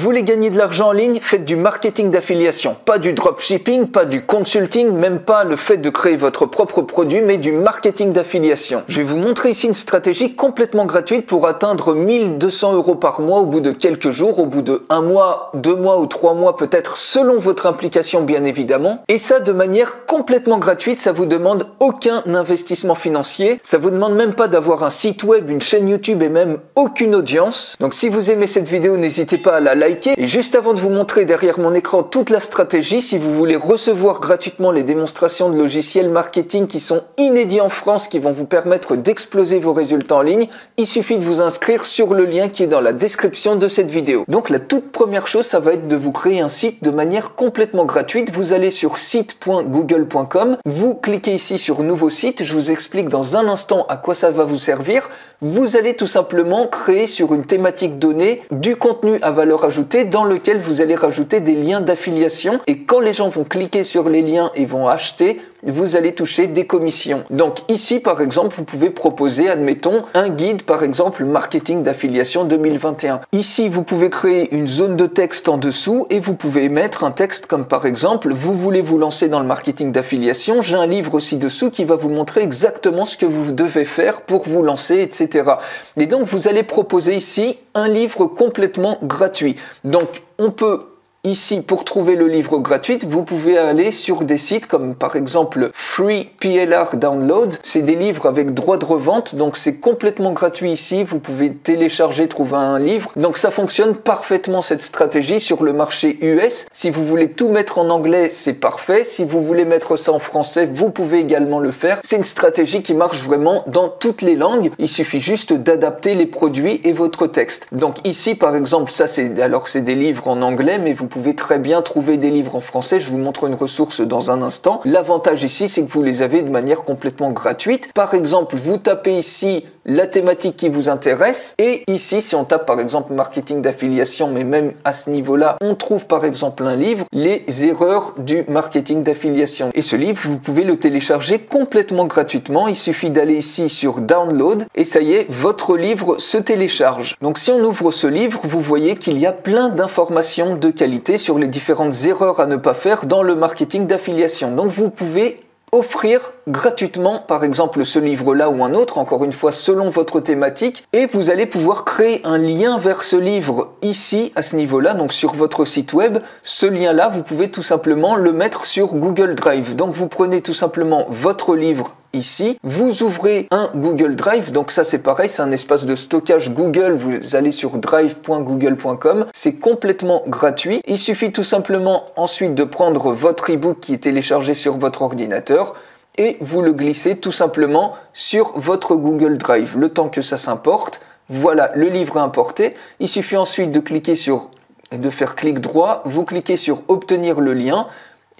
voulez gagner de l'argent en ligne? Faites du marketing d'affiliation, pas du dropshipping, pas du consulting, même pas le fait de créer votre propre produit, mais du marketing d'affiliation. Je vais vous montrer ici une stratégie complètement gratuite pour atteindre 1200 € par mois au bout de quelques jours, au bout de 1 mois, 2 mois ou 3 mois peut-être, selon votre implication bien évidemment. Et ça de manière complètement gratuite, ça vous demande aucun investissement financier, ça vous demande même pas d'avoir un site web, une chaîne YouTube et même aucune audience. Donc si vous aimez cette vidéo, n'hésitez pas à la liker. Et juste avant de vous montrer derrière mon écran toute la stratégie, si vous voulez recevoir gratuitement les démonstrations de logiciels marketing qui sont inédits en France, qui vont vous permettre d'exploser vos résultats en ligne, il suffit de vous inscrire sur le lien qui est dans la description de cette vidéo. Donc la toute première chose, ça va être de vous créer un site de manière complètement gratuite. Vous allez sur site.google.com, vous cliquez ici sur nouveau site, je vous explique dans un instant à quoi ça va vous servir. Vous allez tout simplement créer sur une thématique donnée du contenu à valeur ajoutée dans lequel vous allez rajouter des liens d'affiliation, et quand les gens vont cliquer sur les liens et vont acheter, vous allez toucher des commissions. Donc ici par exemple vous pouvez proposer, admettons, un guide par exemple marketing d'affiliation 2021. Ici vous pouvez créer une zone de texte en dessous et vous pouvez mettre un texte comme par exemple: vous voulez vous lancer dans le marketing d'affiliation, j'ai un livre aussi dessous qui va vous montrer exactement ce que vous devez faire pour vous lancer, etc. Et donc vous allez proposer ici un livre complètement gratuit. Donc on peut ici, pour trouver le livre gratuit, vous pouvez aller sur des sites comme par exemple Free PLR Download. C'est des livres avec droit de revente, donc c'est complètement gratuit ici. Vous pouvez télécharger, trouver un livre. Donc ça fonctionne parfaitement cette stratégie sur le marché US. Si vous voulez tout mettre en anglais, c'est parfait. Si vous voulez mettre ça en français, vous pouvez également le faire. C'est une stratégie qui marche vraiment dans toutes les langues. Il suffit juste d'adapter les produits et votre texte. Donc ici par exemple, ça c'est alors que c'est des livres en anglais, mais vous pouvez très bien trouver des livres en français. Je vous montre une ressource dans un instant. L'avantage ici, c'est que vous les avez de manière complètement gratuite. Par exemple, vous tapez ici la thématique qui vous intéresse, et ici, si on tape par exemple marketing d'affiliation, mais même à ce niveau-là, on trouve par exemple un livre, les erreurs du marketing d'affiliation. Et ce livre, vous pouvez le télécharger complètement gratuitement. Il suffit d'aller ici sur Download, et ça y est, votre livre se télécharge. Donc si on ouvre ce livre, vous voyez qu'il y a plein d'informations de qualité sur les différentes erreurs à ne pas faire dans le marketing d'affiliation. Donc vous pouvez offrir gratuitement par exemple ce livre-là ou un autre, encore une fois selon votre thématique, et vous allez pouvoir créer un lien vers ce livre ici à ce niveau-là, donc sur votre site web. Ce lien-là, vous pouvez tout simplement le mettre sur Google Drive. Donc vous prenez tout simplement votre livre ici, vous ouvrez un Google Drive, donc ça c'est pareil, c'est un espace de stockage Google, vous allez sur drive.google.com, c'est complètement gratuit. Il suffit tout simplement ensuite de prendre votre ebook qui est téléchargé sur votre ordinateur et vous le glissez tout simplement sur votre Google Drive. Le temps que ça s'importe, voilà, le livre est importé. Il suffit ensuite de cliquer sur, de faire clic droit, vous cliquez sur obtenir le lien,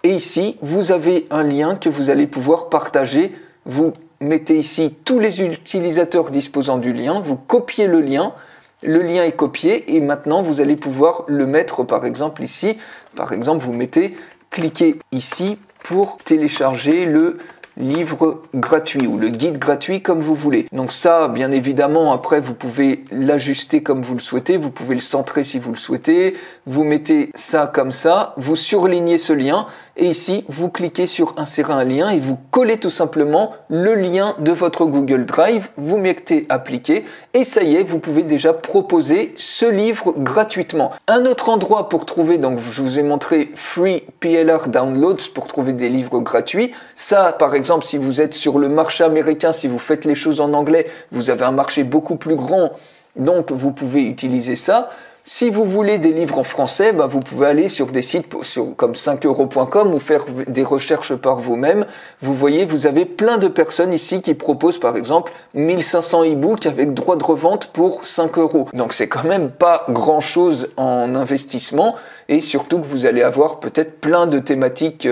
et ici vous avez un lien que vous allez pouvoir partager. Vous mettez ici tous les utilisateurs disposant du lien, vous copiez le lien est copié, et maintenant vous allez pouvoir le mettre par exemple ici. Par exemple, vous mettez, cliquez ici pour télécharger le livre gratuit ou le guide gratuit comme vous voulez. Donc ça, bien évidemment, après vous pouvez l'ajuster comme vous le souhaitez, vous pouvez le centrer si vous le souhaitez, vous mettez ça comme ça, vous surlignez ce lien, et ici vous cliquez sur insérer un lien et vous collez tout simplement le lien de votre Google Drive, vous mettez appliquer, et ça y est, vous pouvez déjà proposer ce livre gratuitement. Un autre endroit pour trouver, donc je vous ai montré Free PLR Downloads pour trouver des livres gratuits. Ça par exemple, si vous êtes sur le marché américain, si vous faites les choses en anglais, vous avez un marché beaucoup plus grand, donc vous pouvez utiliser ça. Si vous voulez des livres en français, vous pouvez aller sur des sites comme 5euros.com ou faire des recherches par vous-même. Vous voyez, vous avez plein de personnes ici qui proposent par exemple 1500 e-books avec droit de revente pour 5 €. Donc c'est quand même pas grand-chose en investissement, et surtout que vous allez avoir peut-être plein de thématiques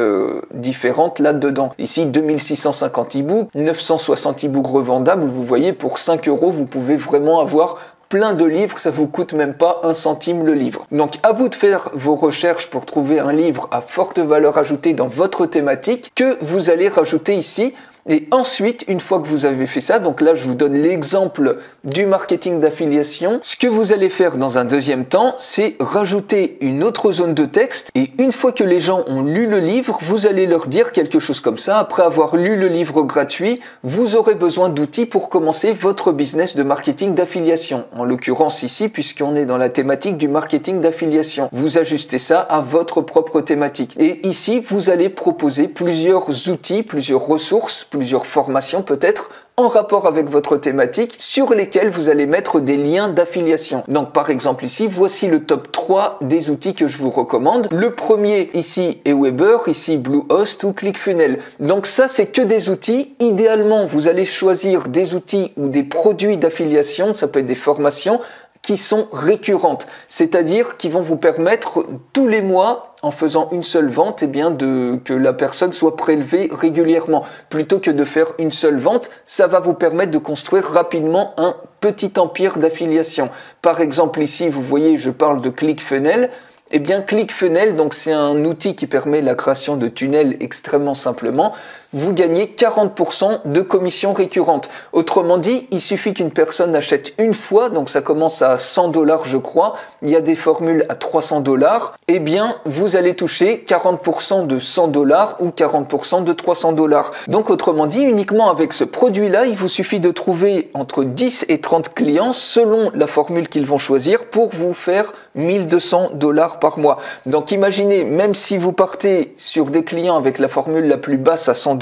différentes là-dedans. Ici, 2650 e-books, 960 e-books revendables. Vous voyez, pour 5 €, vous pouvez vraiment avoir plein de livres, ça vous coûte même pas 1 centime le livre. Donc à vous de faire vos recherches pour trouver un livre à forte valeur ajoutée dans votre thématique que vous allez rajouter ici. Et ensuite, une fois que vous avez fait ça, donc là je vous donne l'exemple du marketing d'affiliation, ce que vous allez faire dans un deuxième temps, c'est rajouter une autre zone de texte et une fois que les gens ont lu le livre, vous allez leur dire quelque chose comme ça. Après avoir lu le livre gratuit, vous aurez besoin d'outils pour commencer votre business de marketing d'affiliation. En l'occurrence ici, puisqu'on est dans la thématique du marketing d'affiliation, vous ajustez ça à votre propre thématique. Et ici, vous allez proposer plusieurs outils, plusieurs ressources, plusieurs formations peut-être, en rapport avec votre thématique sur lesquels vous allez mettre des liens d'affiliation. Donc par exemple ici, voici le top 3 des outils que je vous recommande. Le premier ici est Weber, ici Bluehost ou ClickFunnels. Donc ça c'est que des outils. Idéalement, vous allez choisir des outils ou des produits d'affiliation, ça peut être des formations, qui sont récurrentes, c'est-à-dire qui vont vous permettre tous les mois, en faisant une seule vente, que la personne soit prélevée régulièrement. Plutôt que de faire une seule vente, ça va vous permettre de construire rapidement un petit empire d'affiliation. Par exemple ici, vous voyez, je parle de ClickFunnels. ClickFunnels, donc c'est un outil qui permet la création de tunnels extrêmement simplement. Vous gagnez 40% de commissions récurrentes. Autrement dit, il suffit qu'une personne achète une fois, donc ça commence à 100 $, je crois. Il y a des formules à 300 $. Vous allez toucher 40% de 100 $ ou 40% de 300 $. Donc autrement dit, uniquement avec ce produit-là, il vous suffit de trouver entre 10 et 30 clients selon la formule qu'ils vont choisir pour vous faire 1200 $ par mois. Donc imaginez, même si vous partez sur des clients avec la formule la plus basse à 100 $,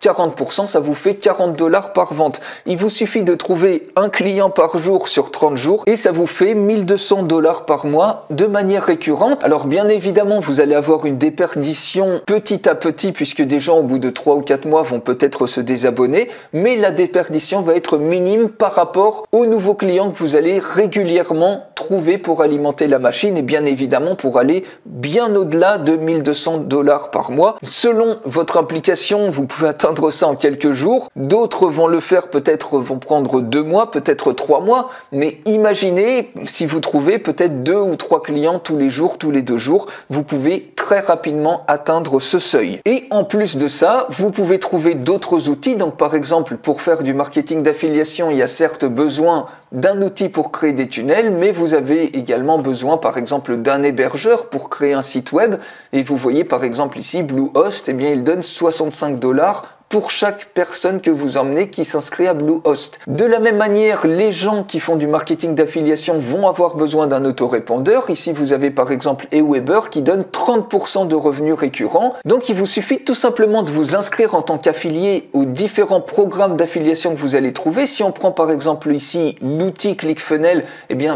40%, ça vous fait 40 $ par vente. Il vous suffit de trouver un client par jour sur 30 jours et ça vous fait 1200 $ par mois de manière récurrente. Alors bien évidemment, vous allez avoir une déperdition petit à petit puisque des gens au bout de 3 ou 4 mois vont peut-être se désabonner, mais la déperdition va être minime par rapport aux nouveaux clients que vous allez régulièrement trouver pour alimenter la machine et bien évidemment pour aller bien au-delà de 1200 $ par mois. Selon votre implication, vous pouvez atteindre ça en quelques jours. D'autres vont le faire, peut-être vont prendre 2 mois, peut-être 3 mois. Mais imaginez, si vous trouvez peut-être 2 ou 3 clients tous les jours, tous les 2 jours, vous pouvez très rapidement atteindre ce seuil. Et en plus de ça, vous pouvez trouver d'autres outils. Donc par exemple, pour faire du marketing d'affiliation, il y a certes besoin d'un outil pour créer des tunnels, mais vous avez également besoin par exemple d'un hébergeur pour créer un site web. Et vous voyez par exemple ici Bluehost, il donne 65 $ pour chaque personne que vous emmenez qui s'inscrit à Bluehost. De la même manière, les gens qui font du marketing d'affiliation vont avoir besoin d'un autorépondeur. Ici, vous avez par exemple Aweber qui donne 30% de revenus récurrents. Donc, il vous suffit tout simplement de vous inscrire en tant qu'affilié aux différents programmes d'affiliation que vous allez trouver. Si on prend par exemple ici l'outil ClickFunnels,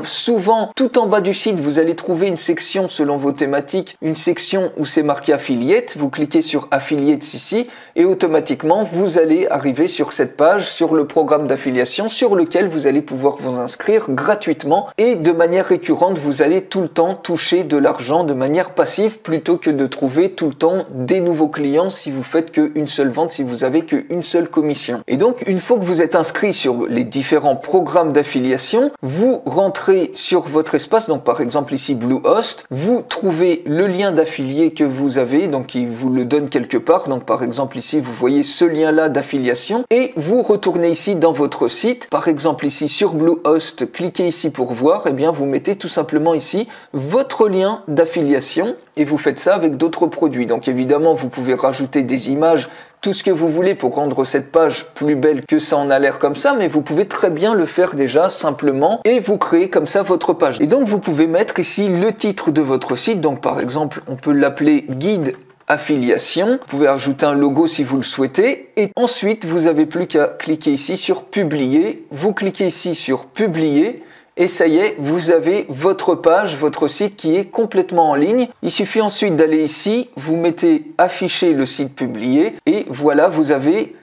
souvent, tout en bas du site, vous allez trouver une section selon vos thématiques, une section où c'est marqué Affiliate. Vous cliquez sur Affiliates ici et automatiquement, vous allez arriver sur cette page, sur le programme d'affiliation sur lequel vous allez pouvoir vous inscrire gratuitement et de manière récurrente, vous allez tout le temps toucher de l'argent de manière passive plutôt que de trouver tout le temps des nouveaux clients si vous faites qu'une seule vente, si vous avez qu'une seule commission. Et donc, une fois que vous êtes inscrit sur les différents programmes d'affiliation, vous rentrez sur votre espace, donc par exemple ici Bluehost, vous trouvez le lien d'affilié que vous avez, donc il vous le donne quelque part, donc par exemple ici vous voyez ce lien-là d'affiliation et vous retournez ici dans votre site. Par exemple ici sur Bluehost, cliquez ici pour voir, vous mettez tout simplement ici votre lien d'affiliation et vous faites ça avec d'autres produits. Donc évidemment, vous pouvez rajouter des images, tout ce que vous voulez pour rendre cette page plus belle que ça en a l'air comme ça, mais vous pouvez très bien le faire déjà simplement et vous créez comme ça votre page. Et donc vous pouvez mettre ici le titre de votre site. Donc par exemple, on peut l'appeler guide affiliation. Vous pouvez ajouter un logo si vous le souhaitez et ensuite vous n'avez plus qu'à cliquer ici sur publier. Vous cliquez ici sur publier et ça y est, vous avez votre page, votre site qui est complètement en ligne. Il suffit ensuite d'aller ici, vous mettez afficher le site publié et voilà, vous avez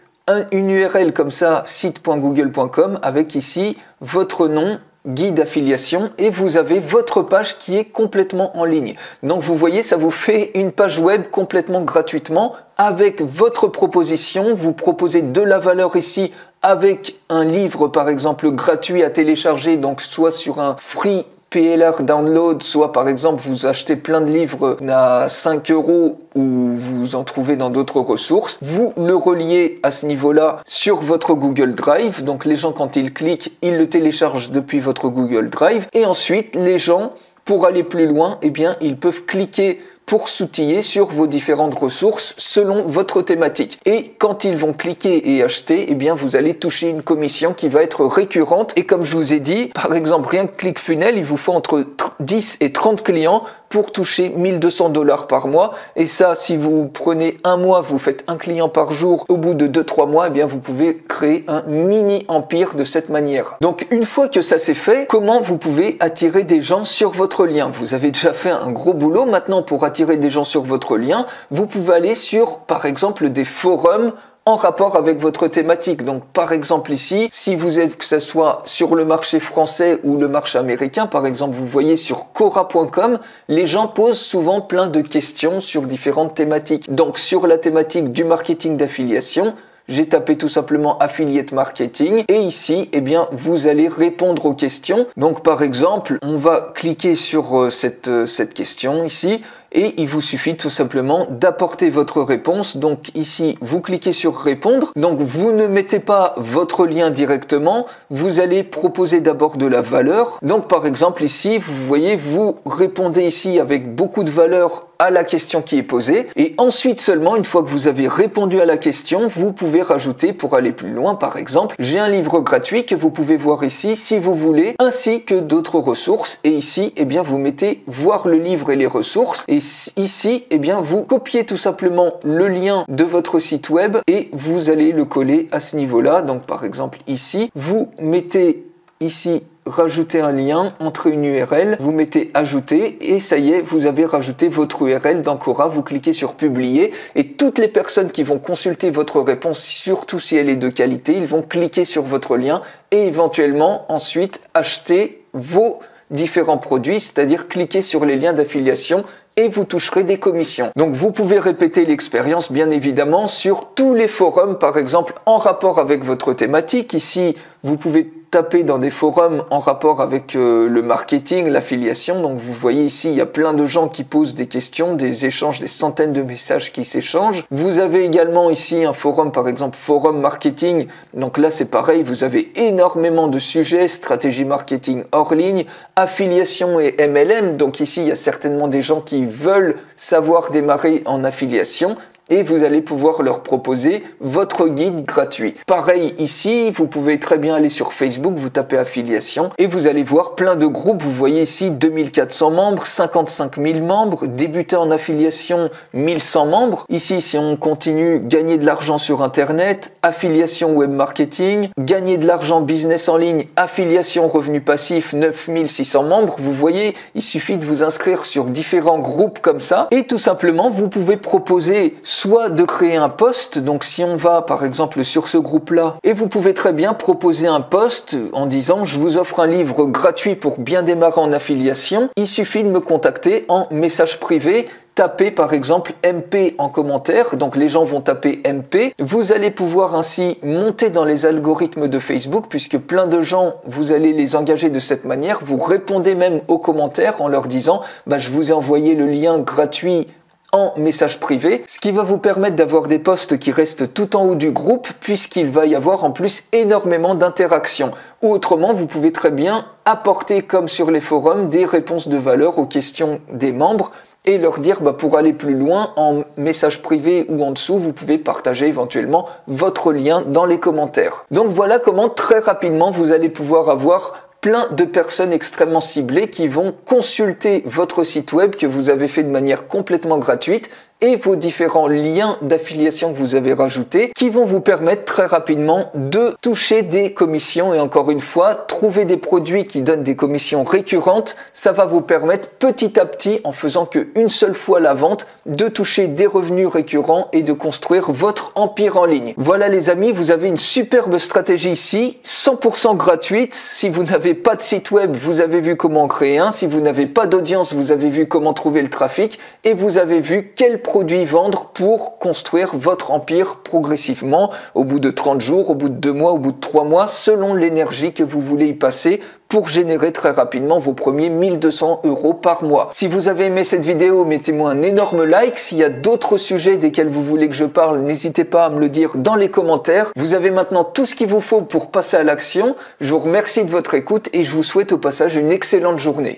une URL comme ça, site.google.com avec ici votre nom, guide affiliation et vous avez votre page qui est complètement en ligne. Donc vous voyez, ça vous fait une page web complètement gratuitement avec votre proposition. Vous proposez de la valeur ici avec un livre par exemple gratuit à télécharger, donc soit sur un free PLR download, soit par exemple vous achetez plein de livres à 5 € ou vous en trouvez dans d'autres ressources, vous le reliez à ce niveau-là sur votre Google Drive. Donc les gens, quand ils cliquent, ils le téléchargent depuis votre Google Drive. Et ensuite, les gens, pour aller plus loin, eh bien, ils peuvent cliquer pour s'outiller sur vos différentes ressources selon votre thématique. Et quand ils vont cliquer et acheter, eh bien, vous allez toucher une commission qui va être récurrente. Et comme je vous ai dit, par exemple, rien que ClickFunnels, il vous faut entre 10 et 30 clients pour toucher 1200 $ par mois. Et ça, si vous prenez un mois, vous faites un client par jour, au bout de 2-3 mois, eh bien, vous pouvez créer un mini empire de cette manière. Donc, une fois que ça c'est fait, comment vous pouvez attirer des gens sur votre lien? Vous avez déjà fait un gros boulot. Maintenant, pour attirer des gens sur votre lien, vous pouvez aller sur, par exemple, des forums en rapport avec votre thématique. Donc, par exemple ici, si vous êtes, que ce soit sur le marché français ou le marché américain, par exemple, vous voyez sur Quora.com, les gens posent souvent plein de questions sur différentes thématiques. Donc, sur la thématique du marketing d'affiliation, j'ai tapé tout simplement affiliate marketing et ici, eh bien, vous allez répondre aux questions. Donc, par exemple, on va cliquer sur cette question ici. Et il vous suffit tout simplement d'apporter votre réponse. Donc ici, vous cliquez sur répondre. Donc vous ne mettez pas votre lien directement. Vous allez proposer d'abord de la valeur. Donc par exemple ici, vous voyez, vous répondez ici avec beaucoup de valeur à la question qui est posée. Et ensuite seulement, une fois que vous avez répondu à la question, vous pouvez rajouter pour aller plus loin. Par exemple, j'ai un livre gratuit que vous pouvez voir ici si vous voulez, ainsi que d'autres ressources. Et ici, eh bien, vous mettez voir le livre et les ressources. Et ici, eh bien, vous copiez tout simplement le lien de votre site web et vous allez le coller à ce niveau-là. Donc, par exemple, ici, vous mettez ici rajouter un lien entre une URL, vous mettez ajouter et ça y est, vous avez rajouté votre URL dans Quora, vous cliquez sur publier et toutes les personnes qui vont consulter votre réponse, surtout si elle est de qualité, ils vont cliquer sur votre lien et éventuellement ensuite acheter vos différents produits, c'est-à-dire cliquer sur les liens d'affiliation et vous toucherez des commissions. Donc vous pouvez répéter l'expérience bien évidemment sur tous les forums, par exemple en rapport avec votre thématique. Ici, vous pouvez taper dans des forums en rapport avec le marketing, l'affiliation. Donc vous voyez ici, il y a plein de gens qui posent des questions, des échanges, des centaines de messages qui s'échangent. Vous avez également ici un forum, par exemple forum marketing. Donc là c'est pareil, vous avez énormément de sujets, stratégie marketing hors ligne, affiliation et MLM. Donc ici il y a certainement des gens qui veulent savoir démarrer en affiliation. Et vous allez pouvoir leur proposer votre guide gratuit. Pareil ici, vous pouvez très bien aller sur Facebook, vous tapez affiliation et vous allez voir plein de groupes. Vous voyez ici 2400 membres, 55 000 membres, débuter en affiliation 1100 membres. Ici, si on continue, gagner de l'argent sur Internet, affiliation web marketing, gagner de l'argent business en ligne, affiliation revenu passif 9600 membres. Vous voyez, il suffit de vous inscrire sur différents groupes comme ça et tout simplement, vous pouvez proposer soit de créer un post, donc si on va par exemple sur ce groupe-là, et vous pouvez très bien proposer un post en disant je vous offre un livre gratuit pour bien démarrer en affiliation, il suffit de me contacter en message privé. Tapez par exemple MP en commentaire, donc les gens vont taper MP. Vous allez pouvoir ainsi monter dans les algorithmes de Facebook puisque plein de gens, vous allez les engager de cette manière. Vous répondez même aux commentaires en leur disant je vous ai envoyé le lien gratuit en message privé, ce qui va vous permettre d'avoir des posts qui restent tout en haut du groupe puisqu'il va y avoir en plus énormément d'interactions. Ou autrement, vous pouvez très bien apporter comme sur les forums des réponses de valeur aux questions des membres et leur dire pour aller plus loin en message privé ou en dessous, vous pouvez partager éventuellement votre lien dans les commentaires. Donc voilà comment très rapidement vous allez pouvoir avoir plein de personnes extrêmement ciblées qui vont consulter votre site web que vous avez fait de manière complètement gratuite et vos différents liens d'affiliation que vous avez rajoutés qui vont vous permettre très rapidement de toucher des commissions. Et encore une fois, trouver des produits qui donnent des commissions récurrentes, ça va vous permettre petit à petit, en faisant qu'une seule fois la vente, de toucher des revenus récurrents et de construire votre empire en ligne. Voilà les amis, vous avez une superbe stratégie ici, 100% gratuite. Si vous n'avez pas de site web, vous avez vu comment en créer un. Si vous n'avez pas d'audience, vous avez vu comment trouver le trafic et vous avez vu quel produits vendre pour construire votre empire progressivement au bout de 30 jours, au bout de 2 mois, au bout de 3 mois, selon l'énergie que vous voulez y passer pour générer très rapidement vos premiers 1200 € par mois. Si vous avez aimé cette vidéo, mettez-moi un énorme like. S'il y a d'autres sujets desquels vous voulez que je parle, n'hésitez pas à me le dire dans les commentaires. Vous avez maintenant tout ce qu'il vous faut pour passer à l'action. Je vous remercie de votre écoute et je vous souhaite au passage une excellente journée.